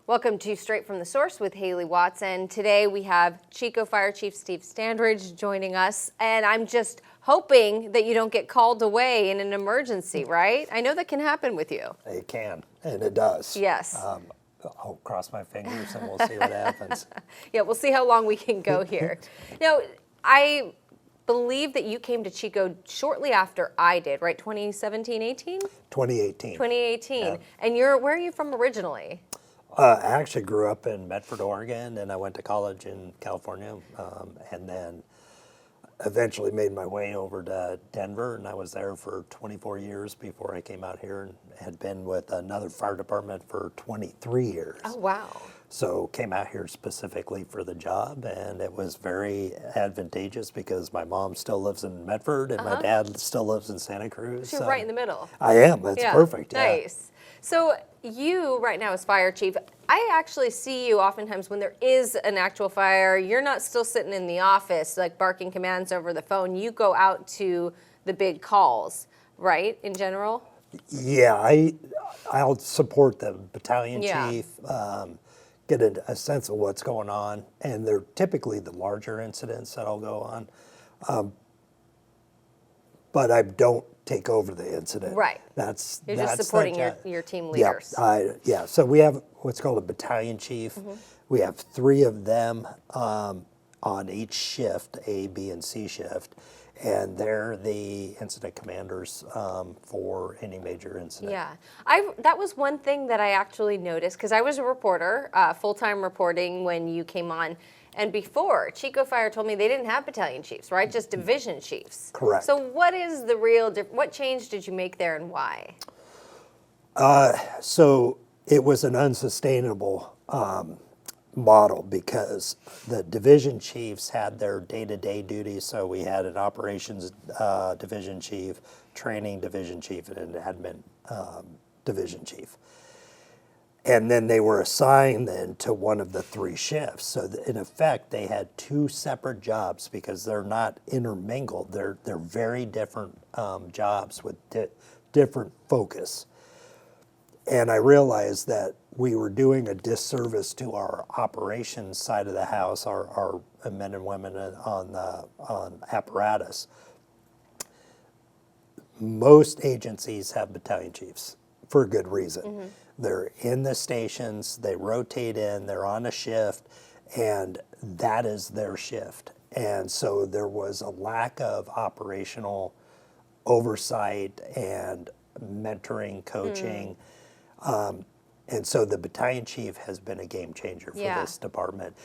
Welcome to Straight from the Source with Hayley Watts, and today we have Chico Fire Chief Steve Standridge joining us, and I'm just hoping that you don't get called away in an emergency, right? I know that can happen with you. It can, and it does. Yes. I'll cross my fingers and we'll see what happens. Yeah, we'll see how long we can go here. Now, I believe that you came to Chico shortly after I did, right? 2017, 18? 2018. 2018. Yeah. And where are you from originally? I actually grew up in Medford, Oregon, and I went to college in California, and then eventually made my way over to Denver, and I was there for 24 years before I came out here, and had been with another fire department for 23 years. Oh, wow. So came out here specifically for the job, and it was very advantageous because my mom still lives in Medford, and my dad still lives in Santa Cruz. So you're right in the middle. I am. That's perfect. Yeah. Nice. So you right now as fire chief, I actually see you oftentimes when there is an actual fire, you're not still sitting in the office like barking commands over the phone. You go out to the big calls, right, in general? Yeah, I'll support the battalion chief, get a sense of what's going on, and they're typically the larger incidents that I'll go on. But I don't take over the incident. Right. You're just supporting your team leaders. Yeah, so we have what's called a battalion chief. We have 3 of them on each shift, A, B, and C shift, and they're the incident commanders for any major incident. Yeah, that was one thing that I actually noticed because I was a reporter, full-time reporting when you came on. And before, Chico Fire told me they didn't have battalion chiefs, right? Just division chiefs. Correct. So what is the real what change did you make there and why? So it was an unsustainable model because the division chiefs had their day-to-day duties. So we had an operations division chief, training division chief, and an admin division chief. And then they were assigned then to one of the 3 shifts. So in effect, they had 2 separate jobs because they're not intermingled. They're very different jobs with different focus. And I realized that we were doing a disservice to our operations side of the house, our men and women on apparatus. Most agencies have battalion chiefs for a good reason. They're in the stations, they rotate in, they're on a shift, and that is their shift. And so there was a lack of operational oversight and mentoring, coaching. And so the battalion chief has been a game changer for this department.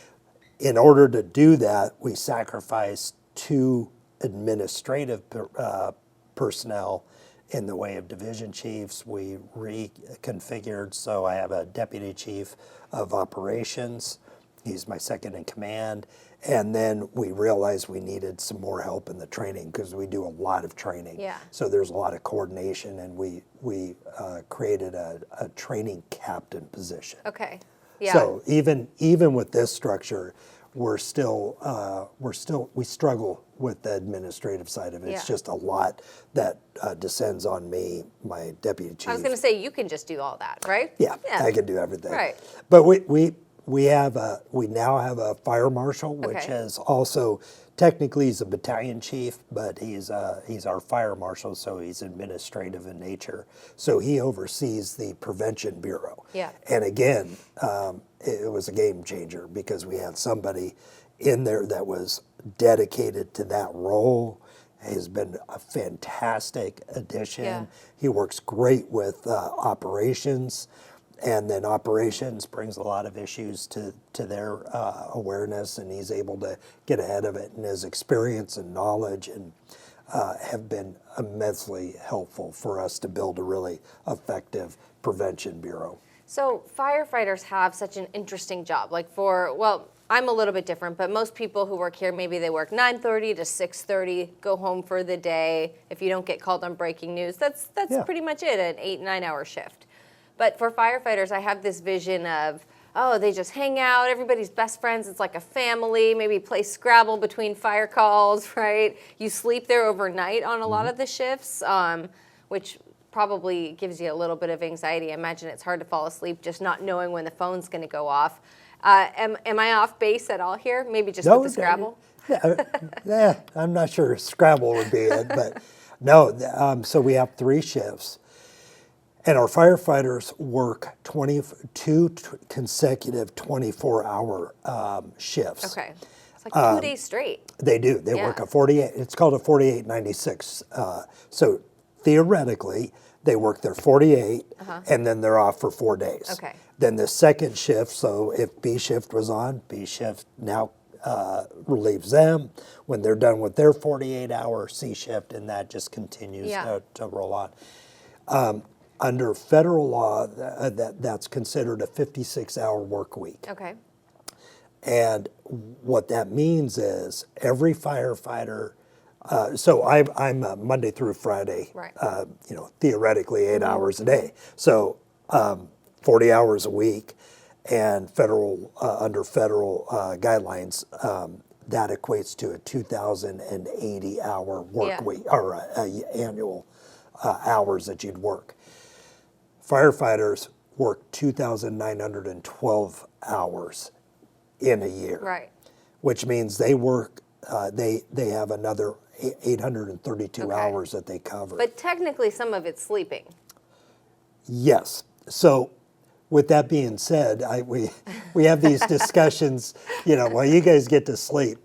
In order to do that, we sacrificed 2 administrative personnel in the way of division chiefs. We reconfigured, so I have a deputy chief of operations. He's my second in command. And then we realized we needed some more help in the training because we do a lot of training. Yeah. So there's a lot of coordination, and we created a training captain position. Okay. Yeah. So even with this structure, we struggle with the administrative side of it. It's just a lot that descends on me, my deputy chief. I was going to say you can just do all that, right? Yeah, I can do everything. Right. But we now have a fire marshal, which is also technically he's a battalion chief, but he's our fire marshal, so he's administrative in nature. So he oversees the prevention bureau. Yeah. And again, it was a game changer because we had somebody in there that was dedicated to that role. Has been a fantastic addition. Yeah. He works great with operations. And then operations brings a lot of issues to their awareness, and he's able to get ahead of it. And his experience and knowledge and have been immensely helpful for us to build a really effective prevention bureau. So firefighters have such an interesting job. I'm a little bit different, but most people who work here, maybe they work 9:30 to 6:30, go home for the day. If you don't get called on breaking news, that's pretty much it, an 8-9 hour shift. But for firefighters, I have this vision of, they just hang out, everybody's best friends, it's like a family, maybe play Scrabble between fire calls, right? You sleep there overnight on a lot of the shifts, which probably gives you a little bit of anxiety. I imagine it's hard to fall asleep just not knowing when the phone's going to go off. Am I off base at all here? Maybe just with the Scrabble? Yeah, I'm not sure Scrabble would be it, but no. So we have 3 shifts, and our firefighters work 22 consecutive 24-hour shifts. Okay. It's like 2 days straight. They do. They work a 48. It's called a 48-96. So theoretically, they work their 48, and then they're off for 4 days. Okay. Then the second shift. So if B shift was on, B shift now relieves them when they're done with their 48-hour C shift, and that just continues to roll on. Under federal law, that's considered a 56-hour work week. Okay. And what that means is every firefighter, so I'm Monday through Friday, Right. Theoretically 8 hours a day. So 40 hours a week, and under federal guidelines, that equates to a 2,080-hour work week, or annual hours that you'd work. Firefighters work 2,912 hours in a year. Right. Which means they work, they have another 832 hours that they cover. But technically, some of it's sleeping. Yes. So with that being said, we have these discussions, while you guys get to sleep.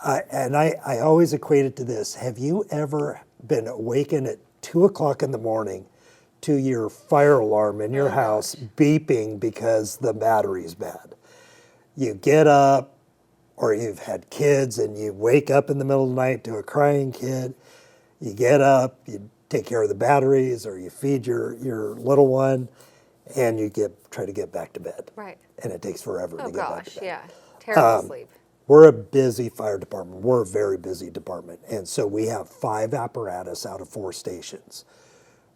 And I always equate it to this. Have you ever been awakened at 2 o'clock in the morning to your fire alarm in your house beeping because the battery's bad? You get up, or you've had kids and you wake up in the middle of the night to a crying kid. You get up, you take care of the batteries, or you feed your little one, and you try to get back to bed. Right. And it takes forever to get back to bed. Yeah. Terrible sleep. We're a busy fire department. We're a very busy department. And so we have 5 apparatus out of 4 stations.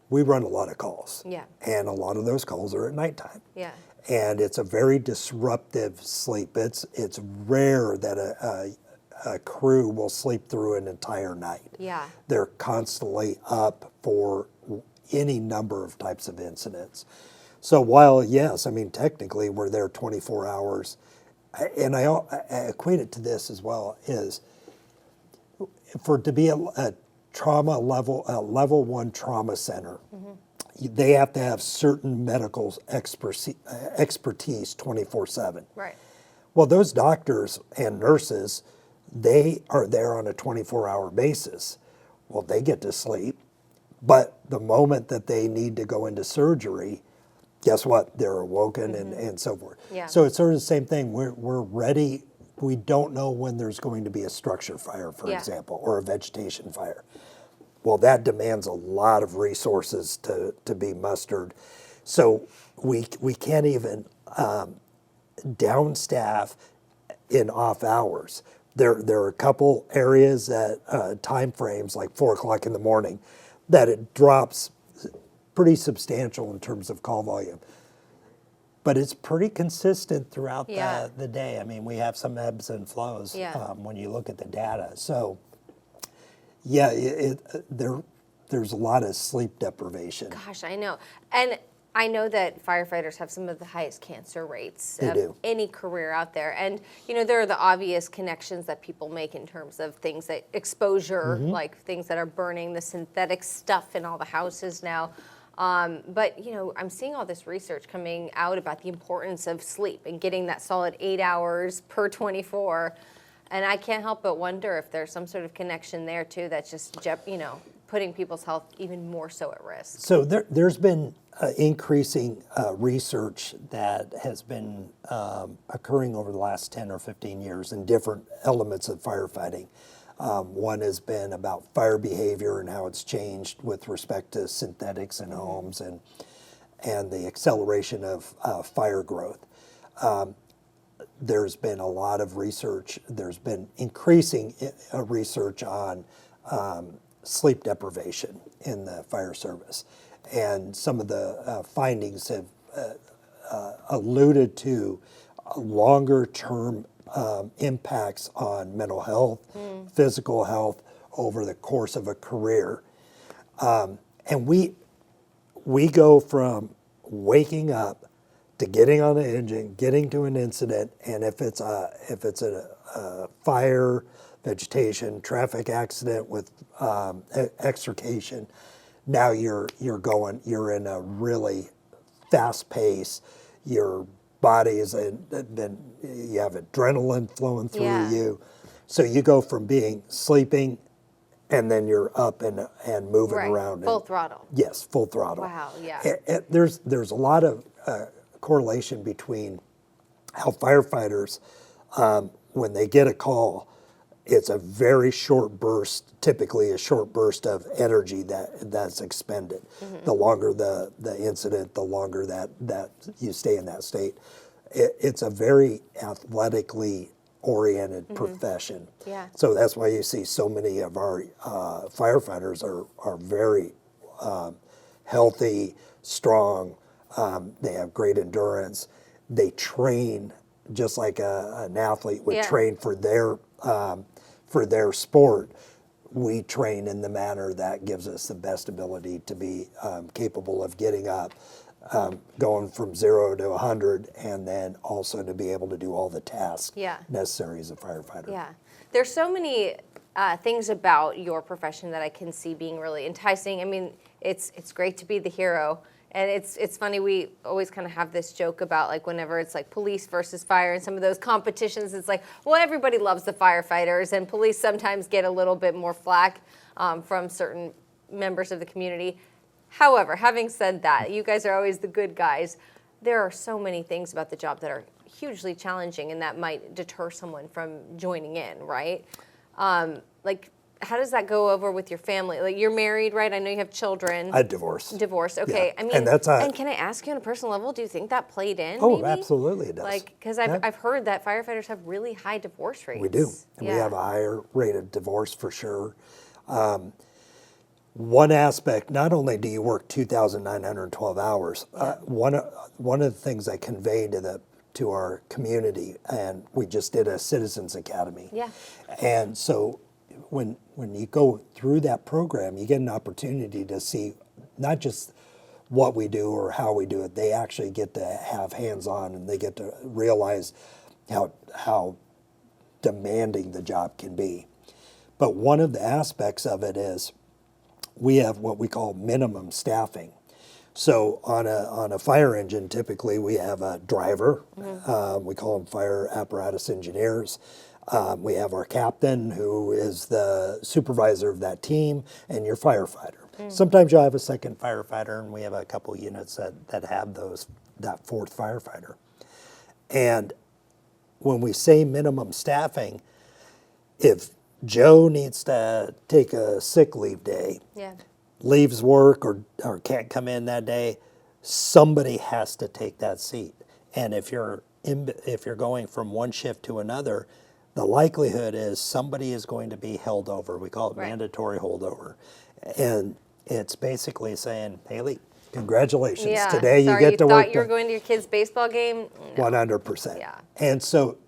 We run a lot of calls. Yeah. And a lot of those calls are at nighttime. Yeah. And it's a very disruptive sleep. It's rare that a crew will sleep through an entire night. Yeah. They're constantly up for any number of types of incidents. So while, yes, technically we're there 24 hours, and I equate it to this as well, is for it to be a trauma level, a level 1 trauma center, they have to have certain medical expertise 24/7. Right. Well, those doctors and nurses, they are there on a 24-hour basis. Well, they get to sleep, but the moment that they need to go into surgery, guess what? They're awoken and so forth. Yeah. So it's sort of the same thing. We're ready. We don't know when there's going to be a structure fire, for example, or a vegetation fire. Well, that demands a lot of resources to be mustered. So we can't even downstaff in off hours. There are a couple areas at time frames, like 4 o'clock in the morning, that it drops pretty substantial in terms of call volume. But it's pretty consistent throughout the day. We have some ebbs and flows when you look at the data. So, there's a lot of sleep deprivation. Gosh, I know. And I know that firefighters have some of the highest cancer rates of any career out there. And, there are the obvious connections that people make in terms of things that exposure, like things that are burning, the synthetic stuff in all the houses now. But, I'm seeing all this research coming out about the importance of sleep and getting that solid 8 hours per 24. And I can't help but wonder if there's some sort of connection there, too, that's just, putting people's health even more so at risk. So there's been increasing research that has been occurring over the last 10 or 15 years in different elements of firefighting. One has been about fire behavior and how it's changed with respect to synthetics in homes and the acceleration of fire growth. There's been a lot of research. There's been increasing research on sleep deprivation in the fire service. And some of the findings have alluded to longer-term impacts on mental health, physical health over the course of a career. And we go from waking up to getting on the engine, getting to an incident, and if it's a fire, vegetation, traffic accident with extrication, now you're in a really fast pace. Your body is you have adrenaline flowing through Yeah. you, so you go from being sleeping, and then you're up and moving Right. around. Full throttle. Yes, full throttle. Wow, yeah. There's a lot of correlation between how firefighters, when they get a call, it's a very short burst, typically a short burst of energy that's expended. The longer the incident, the longer that you stay in that state. It's a very athletically oriented profession. Yeah. So that's why you see so many of our firefighters are very healthy, strong. They have great endurance. They train just like an athlete would Yeah. train for their sport. We train in the manner that gives us the best ability to be capable of getting up, going from 0 to 100, and then also to be able to do all the tasks Yeah. necessary as a firefighter. Yeah. There's so many things about your profession that I can see being really enticing. I mean, it's great to be the hero. And it's funny, we always kind of have this joke about like whenever it's like police versus fire and some of those competitions, it's like, well, everybody loves the firefighters, and police sometimes get a little bit more flack from certain members of the community. However, having said that, you guys are always the good guys. There are so many things about the job that are hugely challenging and that might deter someone from joining in, right? Like, how does that go over with your family? Like, you're married, right? I know you have children. I divorced. Divorced, okay. Yeah. I mean, And can I ask you on a personal level, do you think that played in? Oh, maybe? absolutely it does. Like, because Yeah. I've heard that firefighters have really high divorce rates. We do. And Yeah. we have a higher rate of divorce for sure. One aspect, not only do you work 2,912 hours, one of the things I convey to our community, and we just did a Citizens Academy. Yeah. And so when you go through that program, you get an opportunity to see not just what we do or how we do it. They actually get to have hands-on, and they get to realize how demanding the job can be. But one of the aspects of it is we have what we call minimum staffing. So on a fire engine, typically we have a driver. We call them fire apparatus engineers. We have our captain, who is the supervisor of that team, and your firefighter. Sometimes you'll have a second firefighter, and we have a couple units that have that fourth firefighter. And when we say minimum staffing, if Joe needs to take a sick leave day, Yeah. leaves work or can't come in that day, somebody has to take that seat. And if you're going from one shift to another, the likelihood is somebody is going to be held over. We call it Right. mandatory holdover. And it's basically saying, Hayley, congratulations. Yeah. Today Sorry, you get to work. thought you were going to your kid's baseball game? No. 100%. Yeah. And so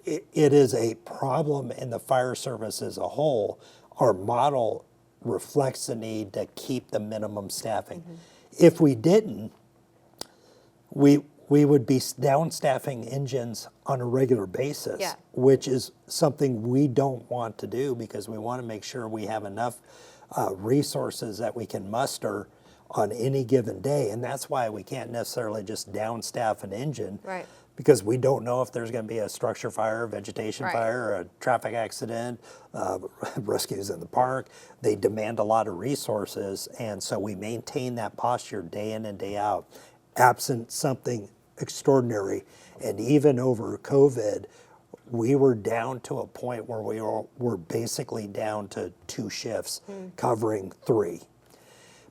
it is a problem in the fire service as a whole. Our model reflects the need to keep the minimum staffing. If we didn't, we would be downstaffing engines on a regular basis, Yeah. which is something we don't want to do, because we want to make sure we have enough resources that we can muster on any given day. And that's why we can't necessarily just downstaff an engine. Right. Because we don't know if there's going to be a structure fire, vegetation Right. fire, a traffic accident, rescues in the park. They demand a lot of resources, and so we maintain that posture day in and day out, absent something extraordinary. And even over COVID, we were down to a point where we were basically down to 2 shifts, covering 3.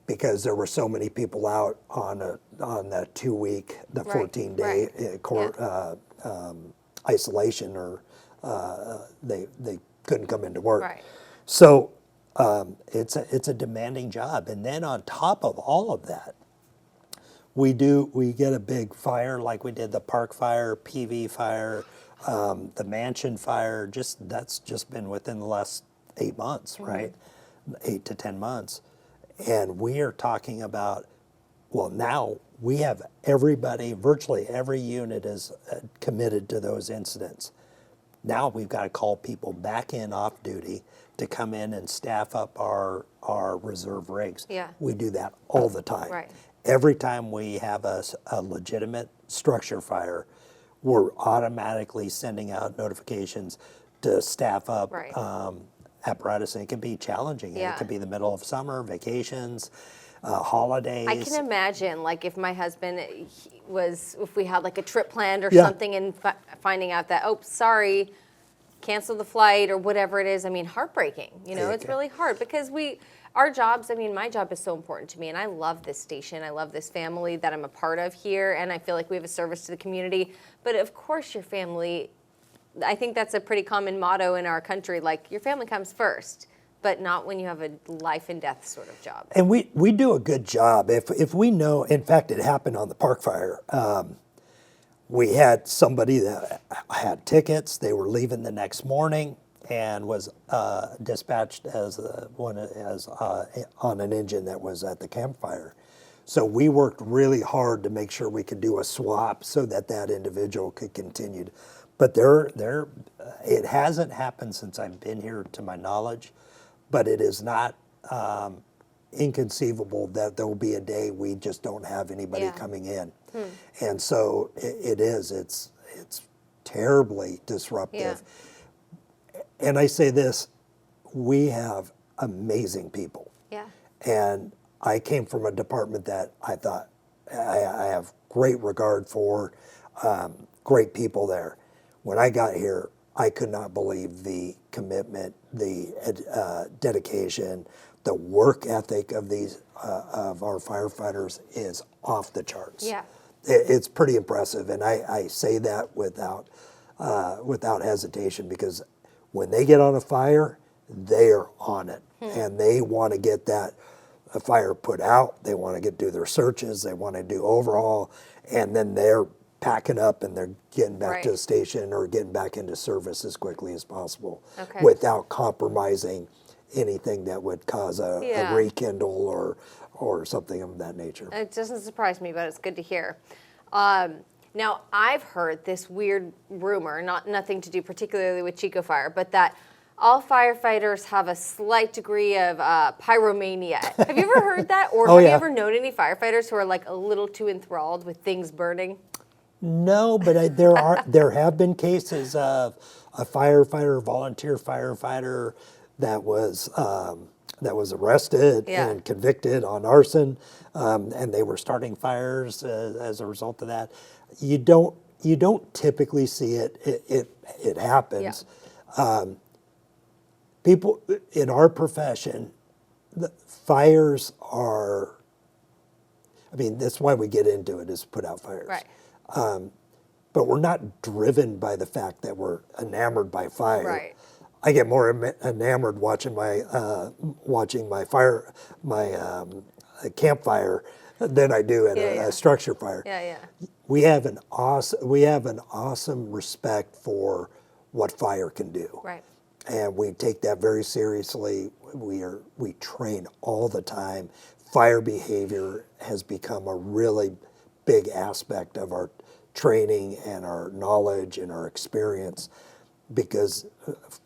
Because there were so many people out on the 2-week, the Right, 14-day right. isolation, or they couldn't come into work. Right. So it's a demanding job. And then on top of all of that, we get a big fire, like we did the park fire, PV fire, the mansion fire. That's just been within the last 8 months, right? 8 to 10 months. And we are talking about Well, now we have everybody, virtually every unit is committed to those incidents. Now we've got to call people back in off duty to come in and staff up our reserve rigs. Yeah. We do that all the time. Right. Every time we have a legitimate structure fire, we're automatically sending out notifications to staff up Right. apparatus, and it can be challenging. Yeah. It could be the middle of summer, vacations, holidays. I can imagine, like, if my husband if we had like a trip planned or Yeah. something, and finding out that, oh, sorry, cancel the flight or whatever it is. I mean, heartbreaking. You know, it's really hard because our jobs, I mean, my job is so important to me, and I love this station. I love this family that I'm a part of here, and I feel like we have a service to the community. But of course, your family, I think that's a pretty common motto in our country, like, your family comes first, but not when you have a life and death sort of job. And we do a good job. If we know, in fact, it happened on the Park Fire. We had somebody that had tickets. They were leaving the next morning and was dispatched as on an engine that was at the campfire. So we worked really hard to make sure we could do a swap so that individual could continue. But it hasn't happened since I've been here, to my knowledge. But it is not inconceivable that there will be a day we just don't have anybody coming in. And so it's terribly disruptive. Yeah. And I say this, we have amazing people. Yeah. And I came from a department that I thought I have great regard for, great people there. When I got here, I could not believe the commitment, the dedication, the work ethic of our firefighters is off the charts. Yeah. It's pretty impressive, and I say that without hesitation, because when they get on a fire, they are on it, and they want to get that fire put out. They want to do their searches. They want to do overhaul, and then they're packing up and they're getting back to the station or getting back into service as quickly as possible, without compromising anything that would cause a rekindle or something of that nature. It doesn't surprise me, but it's good to hear. Now, I've heard this weird rumor, nothing to do particularly with Chico Fire, but that all firefighters have a slight degree of pyromania. Have you ever heard that? Or have you ever known any firefighters who are like a little too enthralled with things burning? No, but there have been cases of a firefighter, volunteer firefighter, that was arrested and convicted on arson, and they were starting fires as a result of that. You don't typically see it. It happens. Yeah. People in our profession, the fires are. I mean, that's why we get into it, is put out fires. Right. But we're not driven by the fact that we're enamored by fire. Right. I get more enamored watching my campfire than I do at a structure fire. Yeah, yeah. We have an awesome respect for what fire can do. Right. And we take that very seriously. We train all the time. Fire behavior has become a really big aspect of our training and our knowledge and our experience, because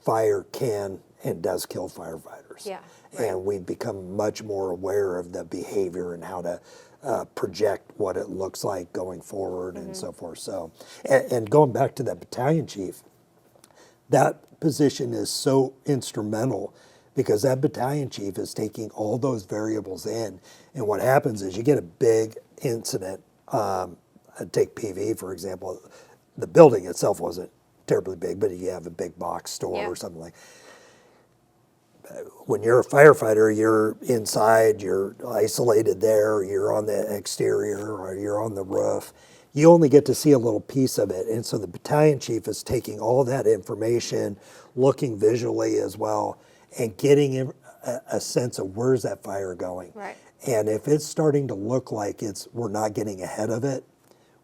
fire can and does kill firefighters. Yeah, right. And we've become much more aware of the behavior and how to project what it looks like going forward and so forth. So, and going back to that battalion chief, that position is so instrumental, because that battalion chief is taking all those variables in. And what happens is you get a big incident. Take PV, for example. The building itself wasn't terribly big, but you have a big box store or something like. When you're a firefighter, you're inside, you're isolated there, you're on the exterior, or you're on the roof. You only get to see a little piece of it. And so the battalion chief is taking all that information, looking visually as well, and getting a sense of where's that fire going. Right. And if it's starting to look like we're not getting ahead of it,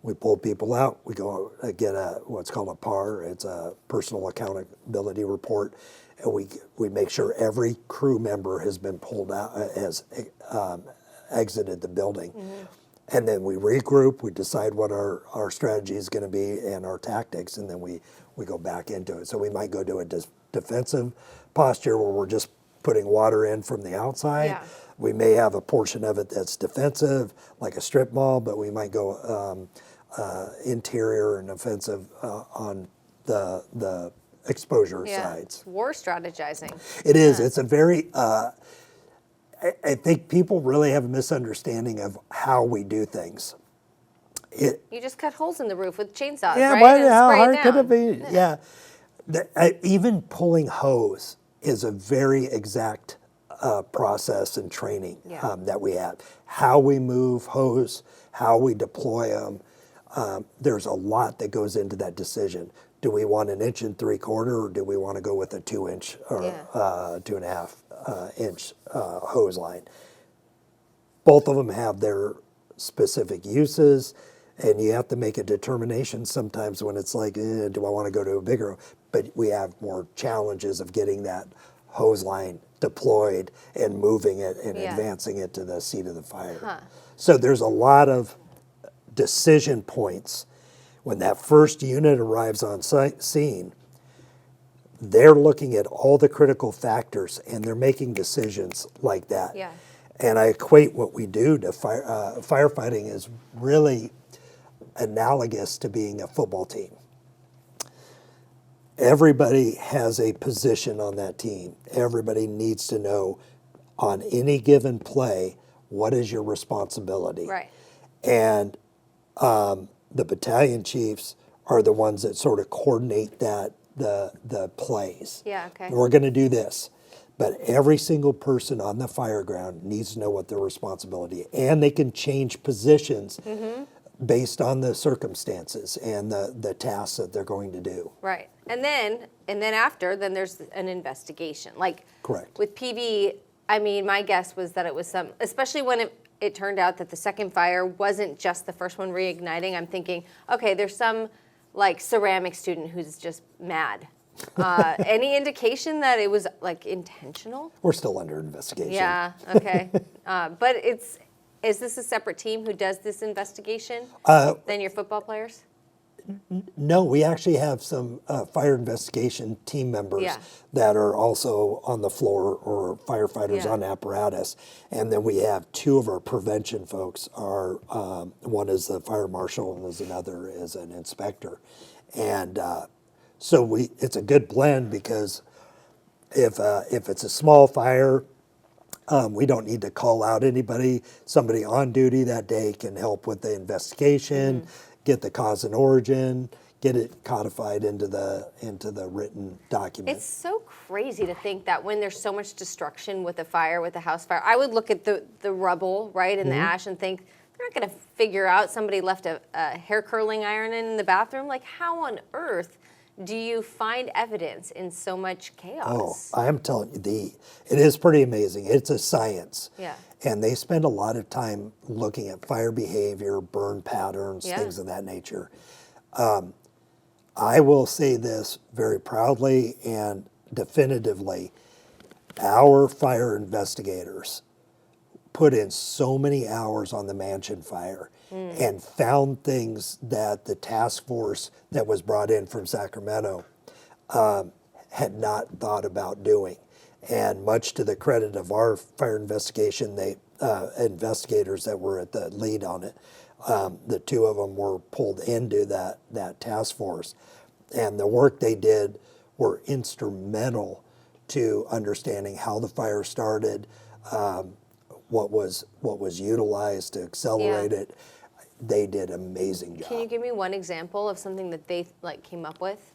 we pull people out. We go get what's called a PAR. It's a personal accountability report, and we make sure every crew member has been pulled out, has exited the building. And then we regroup, we decide what our strategy is going to be and our tactics, and then we go back into it. So we might go to a defensive posture where we're just putting water in from the outside. Yeah. We may have a portion of it that's defensive, like a strip mall, but we might go interior and offensive on the exposure sides. War strategizing. It is. It's a very, I think people really have a misunderstanding of how we do things. You just cut holes in the roof with chainsaws, Yeah, right? but And how spray hard could down. it be? Yeah. Even pulling hose is a very exact process and training that we have. How we move hose, how we deploy them. There's a lot that goes into that decision. Do we want 1 3/4 or do we want to go with a 2-inch or 2.5 inch hose line? Both of them have their specific uses, and you have to make a determination sometimes when it's like, do I want to go to a bigger? But we have more challenges of getting that hose line deployed and moving it and advancing it to the seat of the fire. So there's a lot of decision points. When that first unit arrives on scene, they're looking at all the critical factors and they're making decisions like that. Yeah. And I equate what we do to firefighting is really analogous to being a football team. Everybody has a position on that team. Everybody needs to know on any given play, what is your responsibility? Right. And the battalion chiefs are the ones that sort of coordinate the plays. Yeah, okay. We're going to do this. But every single person on the fire ground needs to know what their responsibility is. And they can change positions based on the circumstances and the tasks that they're going to do. Right. And then after, then there's an investigation. Like Correct. with PV, I mean, my guess was that it was especially when it turned out that the second fire wasn't just the first one reigniting. I'm thinking, okay, there's some like ceramic student who's just mad. Any indication that it was like intentional? We're still under investigation. Yeah, okay. But is this a separate team who does this investigation than your football players? No, we actually have some fire investigation team members that are also on the floor or firefighters on apparatus. And then we have 2 of our prevention folks. One is the fire marshal and another is an inspector. And so it's a good blend because if it's a small fire, we don't need to call out anybody. Somebody on duty that day can help with the investigation, get the cause and origin, get it codified into the written document. It's so crazy to think that when there's so much destruction with a fire, with a house fire, I would look at the rubble, right, and the ash and think, they're not going to figure out somebody left a hair curling iron in the bathroom. Like, how on earth do you find evidence in so much chaos? Oh, I'm telling you, it is pretty amazing. It's a science. Yeah. And they spend a lot of time looking at fire behavior, burn patterns, things of that nature. I will say this very proudly and definitively. Our fire investigators put in so many hours on the mansion fire and found things that the task force that was brought in from Sacramento had not thought about doing. And much to the credit of our fire investigation, investigators that were at the lead on it, the 2 of them were pulled into that task force. And the work they did were instrumental to understanding how the fire started, what was utilized to accelerate it. They did an amazing job. Can you give me one example of something that they came up with?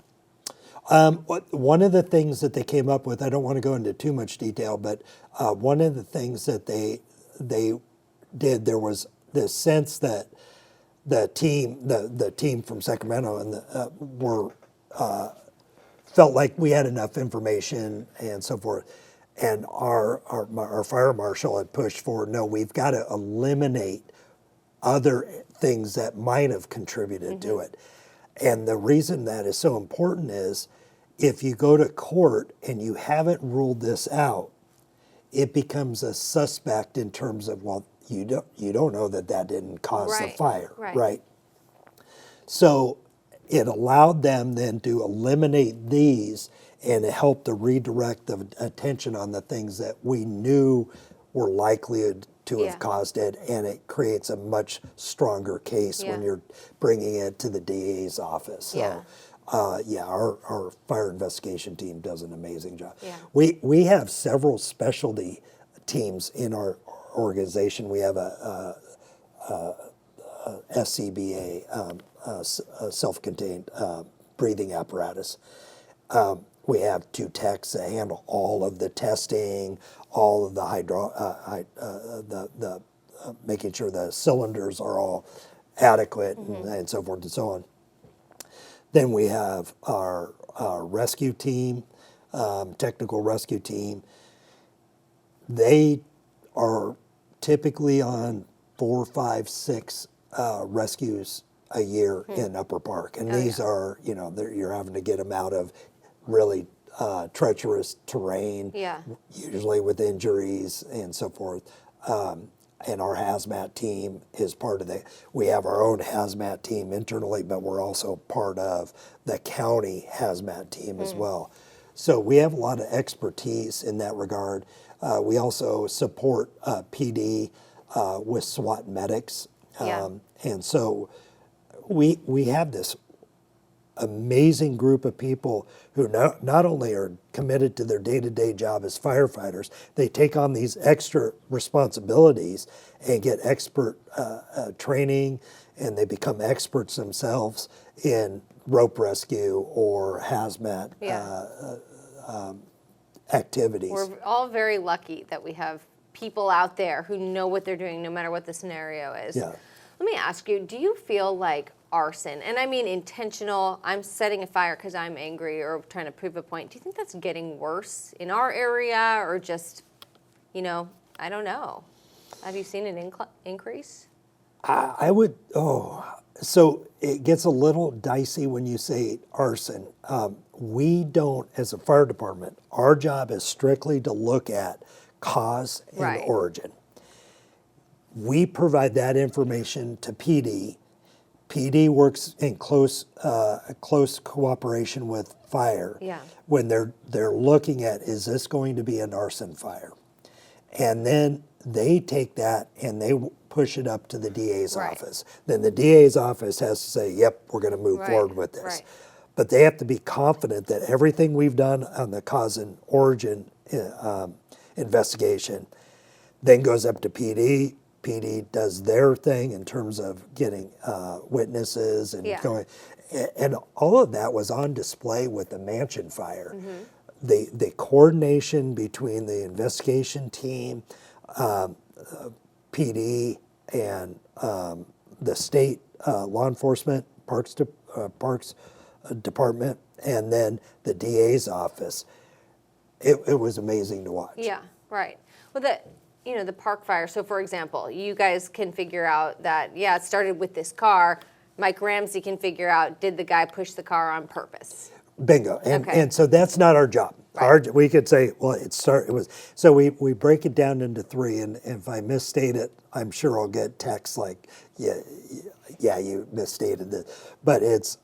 One of the things that they came up with, I don't want to go into too much detail, but one of the things that they did, there was this sense that the team from Sacramento and felt like we had enough information and so forth. And our fire marshal had pushed for, no, we've got to eliminate other things that might have contributed to it. And the reason that is so important is if you go to court and you haven't ruled this out, it becomes a suspect in terms of, well, you don't know that didn't cause the Right, fire, right. right? So it allowed them then to eliminate these, and it helped to redirect the attention on the things that we knew were likely to Yeah. have caused it, and it creates a much stronger case when Yeah. you're bringing it to the DA's office. So, Yeah. our fire investigation team does an amazing job. Yeah. We have several specialty teams in our organization. We have a SCBA, a self-contained breathing apparatus. We have 2 techs that handle all of the testing, all of the making sure the cylinders are all adequate, and so forth and so on. Then we have our rescue team, technical rescue team. They are typically on 4, 5, 6 rescues a year in Upper Park, and these are, you're having to get them out of really treacherous terrain, Yeah. usually with injuries and so forth. And our hazmat team is part of we have our own hazmat team internally, but we're also part of the county hazmat team as well. So we have a lot of expertise in that regard. We also support PD with SWAT medics. Yeah. And so we have this amazing group of people who not only are committed to their day-to-day job as firefighters, they take on these extra responsibilities and get expert training, and they become experts themselves in rope rescue or hazmat activities. We're all very lucky that we have people out there who know what they're doing no matter what the scenario is. Yeah. Let me ask you, do you feel like arson, and I mean intentional, I'm setting a fire because I'm angry or trying to prove a point, do you think that's getting worse in our area, or just, I don't know. Have you seen an increase? I would, so it gets a little dicey when you say arson. We don't, as a fire department, our job is strictly to look at cause and Right. origin. We provide that information to PD. PD works in close cooperation with fire Yeah. when they're looking at, is this going to be an arson fire? And then they take that and they push it up to the DA's Right. office. Then the DA's office has to say, yep, we're going to move Right, forward with this. right. But they have to be confident that everything we've done on the cause and origin investigation then goes up to PD. PD does their thing in terms of getting witnesses and Yeah. going, and all of that was on display with the mansion fire. The coordination between the investigation team, PD, and the state law enforcement, Parks Department, and then the DA's office, it was amazing to watch. Yeah, right. Well, the park fire. So, for example, you guys can figure out that, it started with this car. Mike Ramsey can figure out, did the guy push the car on purpose? Bingo. And Okay. and so that's not our job. Right. We could say, well, it was, so we break it down into 3, and if I misstate it, I'm sure I'll get texts like, yeah, you misstated this. But it's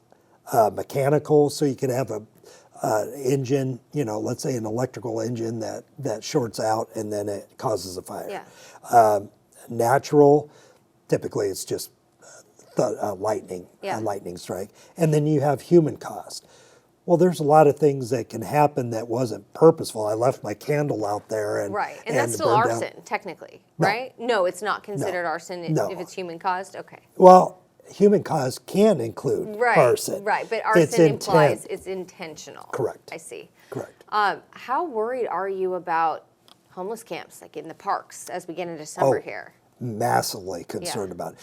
mechanical, so you could have a engine, let's say an electrical engine that shorts out and then it causes a fire. Yeah. Natural, typically it's just lightning, Yeah. a lightning strike. And then you have human caused. Well, there's a lot of things that can happen that wasn't purposeful. I left my candle out there and Right. And that's still burned down. arson, technically, right? No, it's not considered arson if No. it's human caused? Okay. Well, human cause can include Right. arson. Right. But It's arson implies intent. it's intentional. Correct. I see. Correct. How worried are you about homeless camps, like in the parks, as we get into summer Oh. here? Massively concerned about it.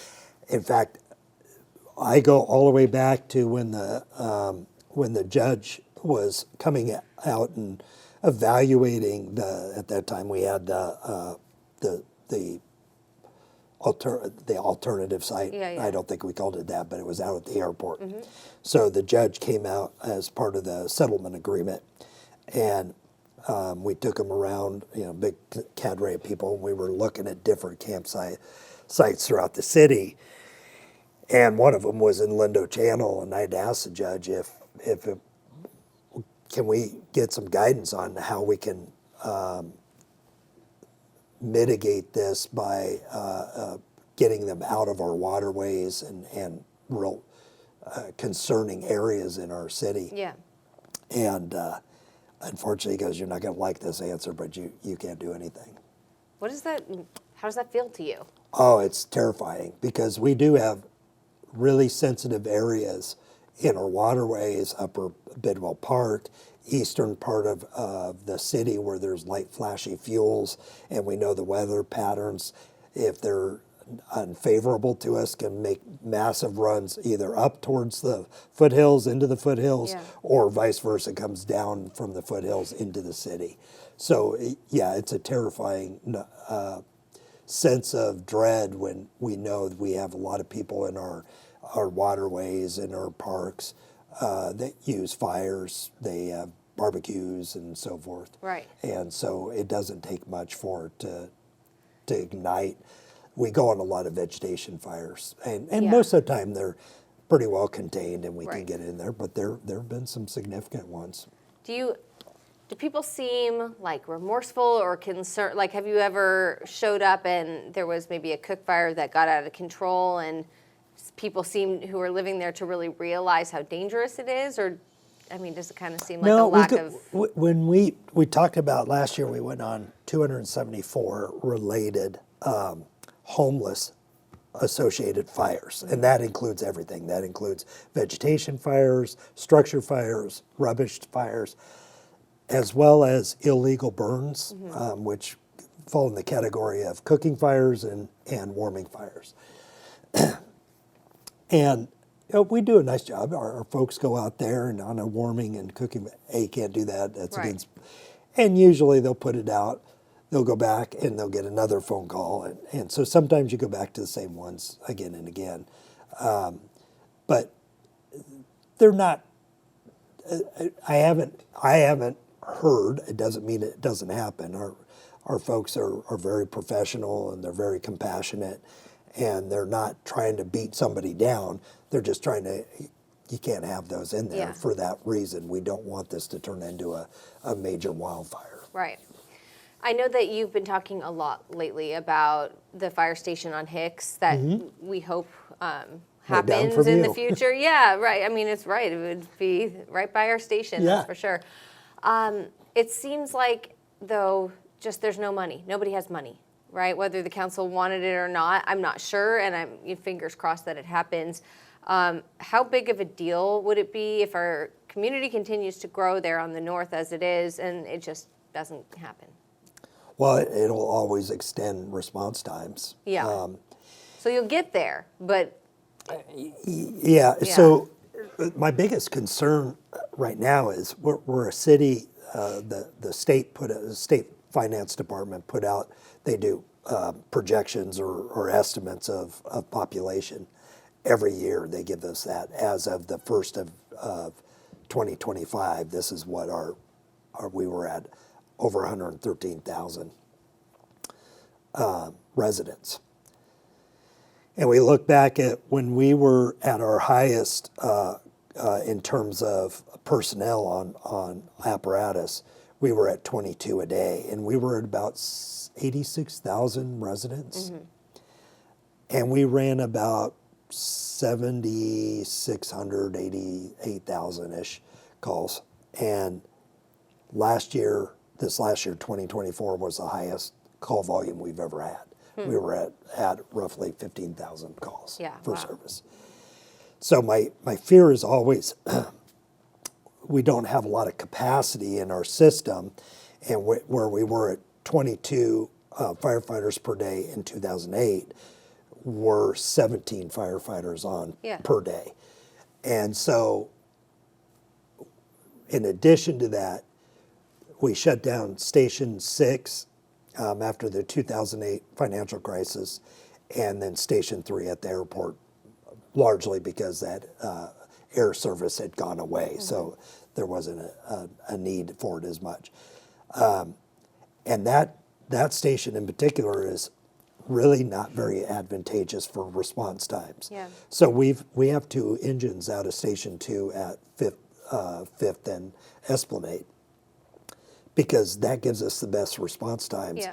In fact, I go all the way back to when the judge was coming out and evaluating at that time we had the alternative site. Yeah. I don't think we called it that, but it was out at the airport. So the judge came out as part of the settlement agreement, and We took them around, big cadre of people. We were looking at different sites throughout the city. And one of them was in Lindo Channel, and I'd asked the judge can we get some guidance on how we can mitigate this by getting them out of our waterways and real concerning areas in our city. Yeah. And unfortunately, he goes, "You're not going to like this answer, but you can't do anything." What is that? How does that feel to you? Oh, it's terrifying because we do have really sensitive areas in our waterways, Upper Bidwell Park, eastern part of the city where there's light flashy fuels, and we know the weather patterns, if they're unfavorable to us, can make massive runs either up towards the foothills, into the foothills, Yeah. or vice versa, comes down from the foothills into the city. So yeah, it's a terrifying sense of dread when we know that we have a lot of people in our waterways and our parks that use fires. They have barbecues and so forth. Right. And so it doesn't take much for it to ignite. We go on a lot of vegetation fires, and Yeah. most of the time they're pretty well contained and we can Right. get in there, but there have been some significant ones. Do people seem like remorseful or concerned? Like, have you ever showed up and there was maybe a cook fire that got out of control and people seem who are living there to really realize how dangerous it is? Or, I mean, does it kind of seem like a lack of... When we talked about last year, we went on 274 related homeless associated fires, and that includes everything. That includes vegetation fires, structure fires, rubbish fires, as well as illegal burns, which fall in the category of cooking fires and warming fires. And we do a nice job. Our folks go out there and on a warming and cooking, you can't do that. That's Right. against. And usually they'll put it out. They'll go back and they'll get another phone call, and so sometimes you go back to the same ones again and again. But they're not. I haven't heard. It doesn't mean it doesn't happen. Our folks are very professional and they're very compassionate, and they're not trying to beat somebody down. They're just trying to. You can't have those in there Yeah. for that reason. We don't want this to turn into a major wildfire. Right. I know that you've been talking a lot lately about the fire station on Hicks that we hope happens from in the you. future. Yeah, right. I mean, it's right. It would be right by our station, Yeah. that's for sure. It seems like, though, just there's no money. Nobody has money, right? Whether the council wanted it or not, I'm not sure, and I'm fingers crossed that it happens. How big of a deal would it be if our community continues to grow there on the north as it is, and it just doesn't happen? Well, it'll always extend response times. Yeah. So you'll get there, but Yeah. So my biggest concern right now is we're a city. The state finance department put out. They do projections or estimates of population every year. They give us that as of the first of 2025. This is what we were at. Over 113,000 residents. And we look back at when we were at our highest in terms of personnel on apparatus, we were at 22 a day, and we were at about 86,000 residents. And we ran about 7,600, 88,000-ish calls. And this last year, 2024, was the highest call volume we've ever had. We were at roughly 15,000 calls for service. So my fear is always we don't have a lot of capacity in our system, and where we were at 22 firefighters per day in 2008, were 17 firefighters on per day. And so in addition to that, we shut down Station 6 after the 2008 financial crisis, and then Station 3 at the airport, largely because that air service had gone away, so there wasn't a need for it as much. And that station in particular is really not very advantageous for response times. Yeah. So we have 2 engines out of Station 2 at 5th and Esplanade, because that gives us the best response times Yeah.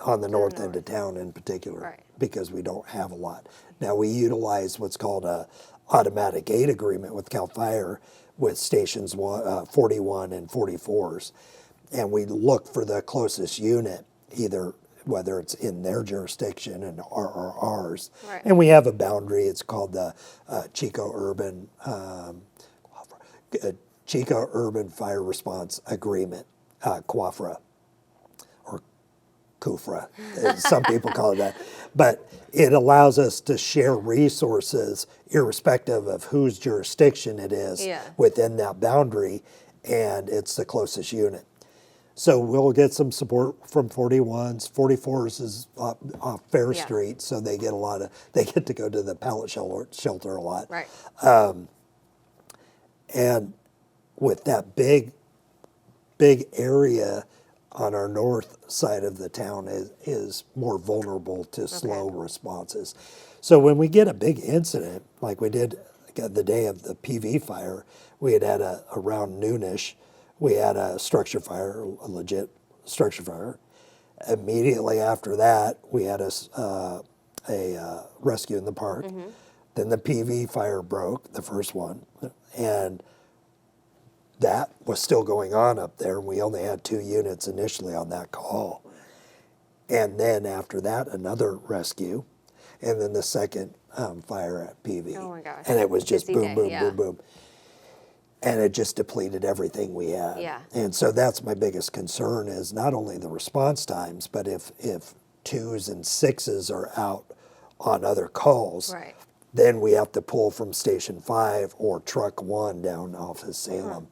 on the north end of town in particular, Right. because we don't have a lot. Now we utilize what's called a automatic aid agreement with CAL FIRE with stations 41 and 44s, and we look for the closest unit, either whether it's in their jurisdiction or ours. Right. And we have a boundary. It's called the Chico Urban Fire Response Agreement, CUFRA, or CUFRA. Some people call it that. But it allows us to share resources irrespective of whose jurisdiction it is Yeah. within that boundary, and it's the closest unit. So we'll get some support from 41s. 44s is off Fair Yeah. Street, so they get to go to the pallet shelter a lot. Right. And with that big area on our north side of the town is more vulnerable to slow responses. So when we get a big incident, like we did the day of the PV fire, we had around noonish, we had a structure fire, a legit structure fire. Immediately after that, we had a rescue in the park. Mm-hmm. Then the PV fire broke, the first one, and that was still going on up there. We only had 2 units initially on that call. And then after that, another rescue, and then the second fire at PV. Oh my gosh. And it was just Busy boom, day, boom, yeah. boom, boom. And it just depleted everything we had. Yeah. And so that's my biggest concern, is not only the response times, but if 2s and 6s are out on other calls, Right. then we have to pull from Station 5 or Truck 1 down off of Salem.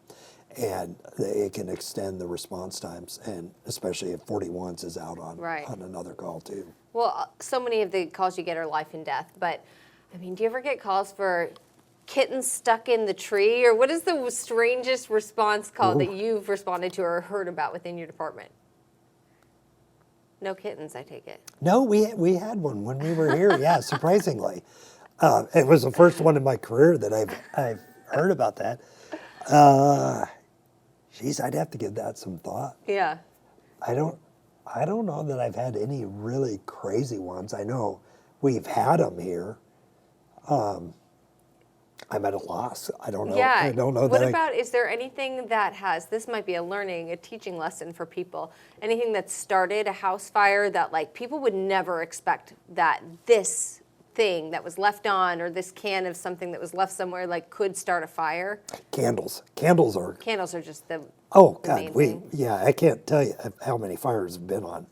And it can extend the response times, and especially if 41s is out on Right. another call too. Well, so many of the calls you get are life and death, but I mean, do you ever get calls for kittens stuck in the tree, or what is the strangest response call that you've responded to or heard about within your department? No kittens, I take it. No, we had one when we were here. Yeah, surprisingly, it was the first one in my career that I've heard about that. Geez, I'd have to give that some thought. Yeah. I don't know that I've had any really crazy ones. I know we've had them here. I'm at a loss. I don't know. Yeah. I don't know what that. about, is there anything that has, this might be a teaching lesson for people, anything that started a house fire that like people would never expect that this thing that was left on, or this can of something that was left somewhere, like could start a fire? Candles are. Candles are just the Oh the God, main thing. I can't tell you how many fires have been on.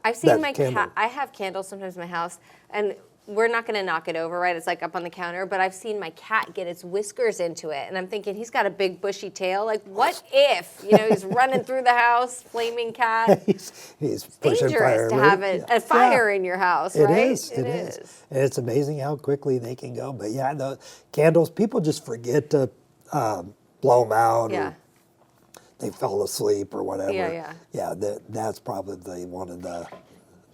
I've seen That my candle. cat. I have candles sometimes in my house, and we're not going to knock it over, right? It's like up on the counter, but I've seen my cat get its whiskers into it, and I'm thinking he's got a big bushy tail. Like, what if, he's running through the house, flaming cat? he's pushing Dangerous fire. to have a fire in your house, right? It is. It is. And it's amazing how quickly they can go. But yeah, the candles, people just forget to blow them out. Yeah. Or they fell asleep or whatever. Yeah. Yeah, that's probably one of the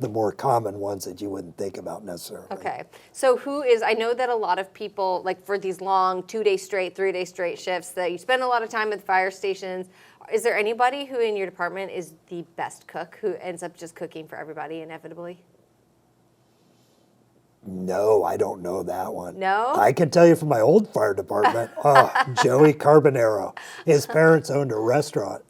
more common ones that you wouldn't think about necessarily. Okay. So I know that a lot of people, like for these long 2-day straight, 3-day straight shifts, that you spend a lot of time at fire stations. Is there anybody who in your department is the best cook, who ends up just cooking for everybody inevitably? No, I don't know that one. No? I can tell you from my old fire department, Joey Carbonaro. His parents owned a restaurant,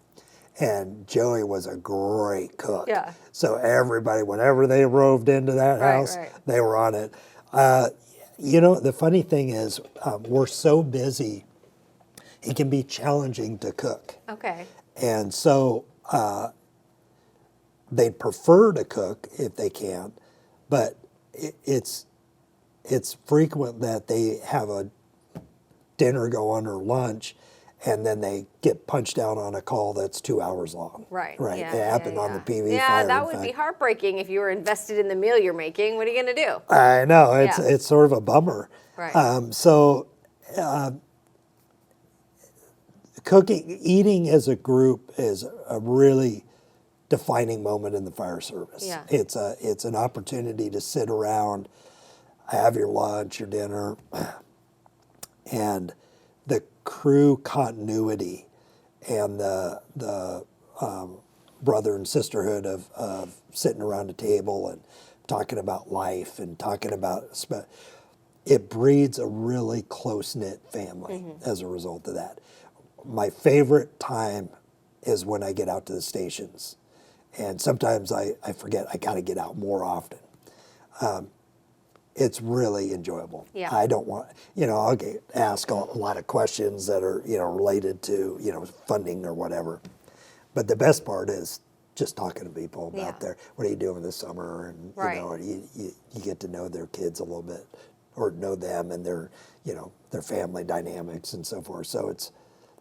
and Joey was a great cook. Yeah. So everybody, whenever they roved into that house, right. they were on it. The funny thing is, we're so busy, it can be challenging to cook. Okay. And so they prefer to cook if they can, but it's frequent that they have a dinner going or lunch, and then they get punched out on a call that's 2 hours long. Right. Right. Yeah, It happened on the PV Yeah, fire. that in would be fact. heartbreaking if you were invested in the meal you're making. What are you going to do? I know, Yeah. it's sort of a bummer. Right. Eating as a group is a really defining moment in the fire service. Yeah. It's an opportunity to sit around, have your lunch, your dinner, and the crew continuity and the brother and sisterhood of sitting around a table and talking about life and talking about, it breeds a really close-knit family as a result of that. My favorite time is when I get out to the stations. And sometimes I forget I got to get out more often. It's really enjoyable. Yeah. I don't want, I'll get asked a lot of questions that are, related to, funding or whatever. But the best part is just talking to people about what are you doing this summer? And, you get to know their kids a little bit or know them and their family dynamics and so forth. So it's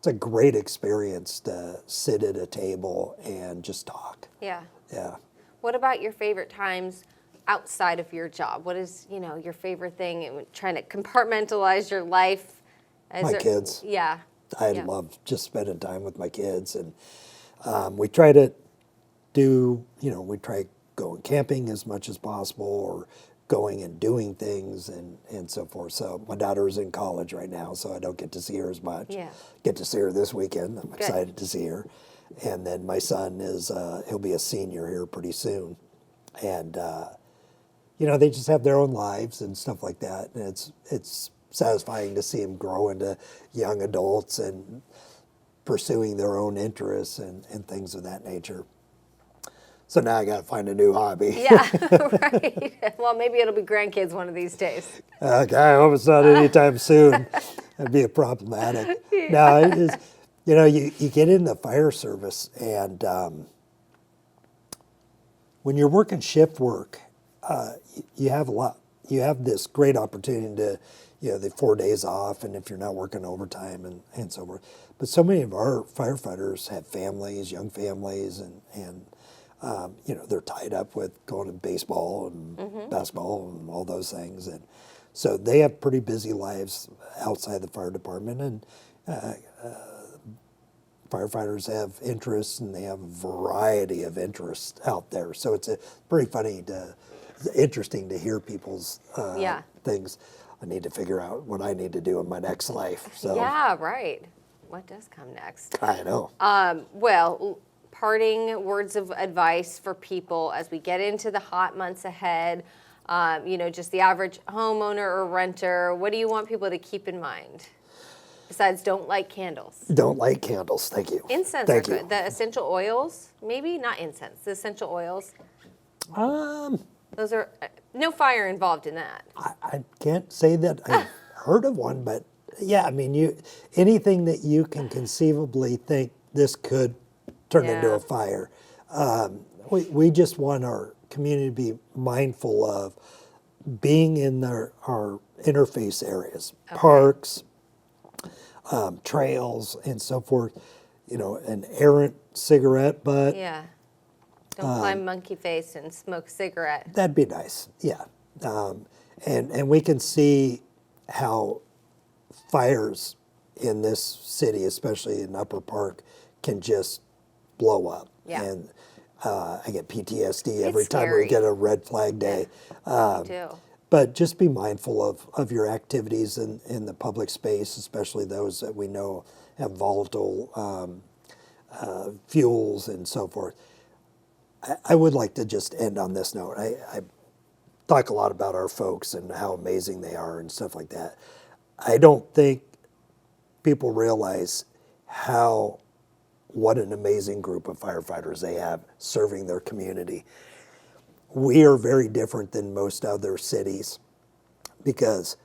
a great experience to sit at a table and just talk. Yeah. Yeah. What about your favorite times outside of your job? What is, your favorite thing in trying to compartmentalize your life? My kids. Yeah. I love just spending time with my kids. And we try to do, we try going camping as much as possible or going and doing things and so forth. So my daughter's in college right now, so I don't get to see her as much. Yeah. Get to see her this weekend. I'm excited to see her. And then my son he'll be a senior here pretty soon. And, they just have their own lives and stuff like that. And it's satisfying to see them grow into young adults and pursuing their own interests and things of that nature. So now I got to find a new hobby. Yeah, right. Well, maybe it'll be grandkids one of these days. Okay, I hope it's not anytime soon. That'd be problematic. Yeah. No, it is, you get in the fire service and when you're working shift work, you have this great opportunity to, the 4 days off, and if you're not working overtime and so forth. But so many of our firefighters have families, young families, and they're tied up with going to baseball and basketball and all those things. And so they have pretty busy lives outside the fire department, and firefighters have interests, and they have a variety of interests out there. So it's pretty interesting to hear people's things. I need to figure out what I need to do in my next life. So. Yeah, right. What does come next? I know. Well, parting words of advice for people as we get into the hot months ahead, just the average homeowner or renter. What do you want people to keep in mind? Besides, don't light candles. Don't light candles. Thank you. Incense are good. The essential oils, maybe not incense. The essential oils. Those are no fire involved in that. I can't say that I've heard of one, but yeah, I mean, anything that you can conceivably think this could turn into a fire. We just want our community to be mindful of being in our interface areas, parks, trails, and so forth. An errant cigarette butt. Yeah. Don't climb monkey face and smoke a cigarette. That'd be nice, yeah. And we can see how fires in this city, especially in Upper Park, can just blow up. Yeah. And I get PTSD every time we get a red flag day. Me too. But just be mindful of your activities in the public space, especially those that we know have volatile fuels and so forth. I would like to just end on this note. I talk a lot about our folks and how amazing they are and stuff like that. I don't think people realize what an amazing group of firefighters they have serving their community. We are very different than most other cities because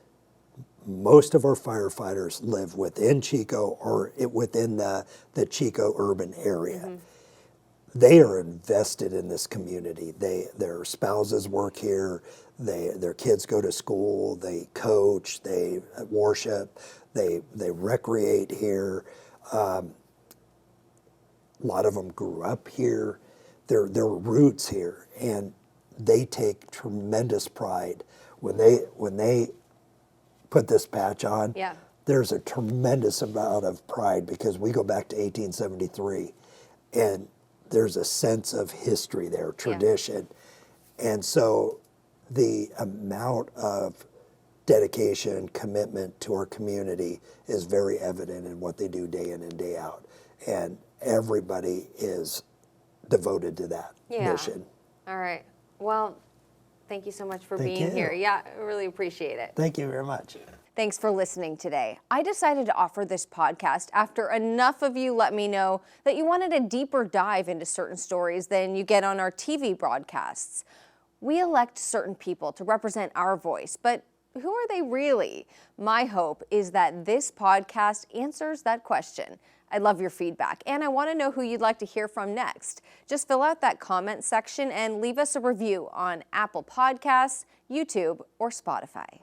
most of our firefighters live within Chico or within the Chico urban area. Mm-hmm. They are invested in this community. Their spouses work here. Their kids go to school. They coach. They worship. They recreate here. A lot of them grew up here. Their roots here, and they take tremendous pride when they put this patch on. Yeah. There's a tremendous amount of pride because we go back to 1873, and there's a sense of history there, tradition. And so the amount of dedication, commitment to our community is very evident in what they do day in and day out. And everybody is devoted to that mission. All right. Well, thank you so much for Thank being you. here. Yeah, I really appreciate it. Thank you very much. Thanks for listening today. I decided to offer this podcast after enough of you let me know that you wanted a deeper dive into certain stories than you get on our TV broadcasts. We elect certain people to represent our voice, but who are they really? My hope is that this podcast answers that question. I love your feedback, and I want to know who you'd like to hear from next. Just fill out that comment section and leave us a review on Apple Podcasts, YouTube, or Spotify.